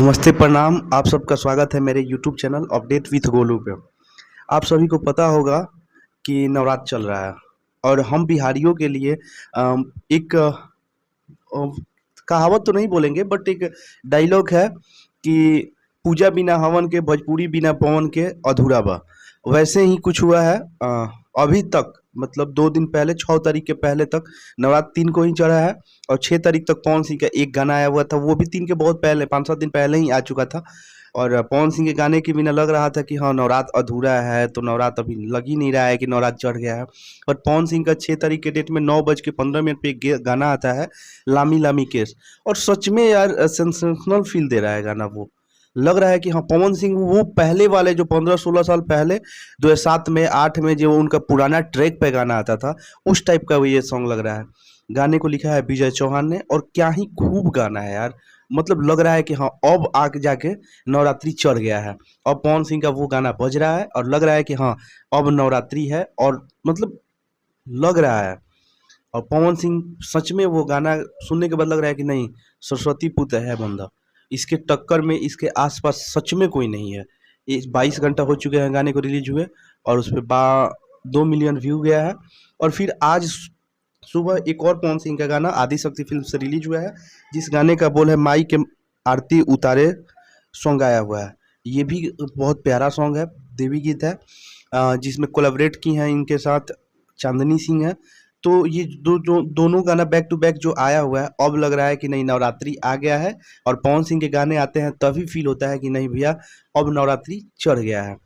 नमस्ते, प्रणाम। आप सबका स्वागत है मेरे YouTube channel update with Golu पे। आप सभी को पता होगा कि नवरात्र चल रहा है और हम बिहारियों के लिए एक कहावत तो नहीं बोलेंगे बट एक डायलॉग है कि पूजा बिना हवन के, भोजपुरी बिना पवन के अधूरा बा। वैसे ही कुछ हुआ है। अभी तक मतलब 2 दिन पहले 6 तारीख के पहले तक नवरात्र 3 को ही चढ़ा है और 6 तारीख तक पवन सिंह का एक गाना आया हुआ था, वो भी 3 के बहुत पहले 5-7 दिन पहले ही आ चुका था। और पवन सिंह के गाने के बिना लग रहा था कि हाँ, नवरात्र अधूरा है, तो नवरात्र अभी लग ही नहीं रहा है कि नवरात्र चढ़ गया है। और पवन सिंह का 6 तारीख के डेट में 9:15 पे एक गाना आता है, लामी लामी केस। और सच में यार सेंसेशनल फील दे रहा है गाना। वो लग रहा है कि हाँ, पवन सिंह वो पहले वाले जो 15-16 साल पहले 2007 में 8 में जो उनका पुराना ट्रैक पे गाना आता था, उस टाइप का वो ये सॉन्ग लग रहा है। गाने को लिखा है विजय चौहान ने और क्या ही खूब गाना है यार। मतलब लग रहा है कि हाँ, अब आगे जाके नवरात्रि चढ़ गया है। अब पवन सिंह का वो गाना बज रहा है और लग रहा है कि हाँ, अब नवरात्रि है और मतलब लग रहा है। और पवन सिंह सच में वो गाना सुनने के बाद लग रहा है कि नहीं, सरस्वती पुत्र है बंदा। इसके टक्कर में, इसके आसपास सच में कोई नहीं है। ये 22 घंटा हो चुके हैं गाने को रिलीज हुए और उस पे 2 मिलियन व्यू गया है। और फिर आज सुबह एक और पवन सिंह का गाना आदिशक्ति फिल्म से रिलीज हुआ है, जिस गाने का बोल है माई के आरती उतारे सॉन्ग आया हुआ है। ये भी बहुत प्यारा सॉन्ग है, देवी गीत है, जिसमें कोलैबोरेट की हैं इनके साथ चांदनी सिंह है। तो ये दोनों गाना बैक टू बैक जो आया हुआ है, अब लग रहा है कि नहीं, नवरात्रि आ गया है। और पवन सिंह के गाने आते हैं तभी फील होता है कि नहीं भैया, अब नवरात्रि चढ़ गया है।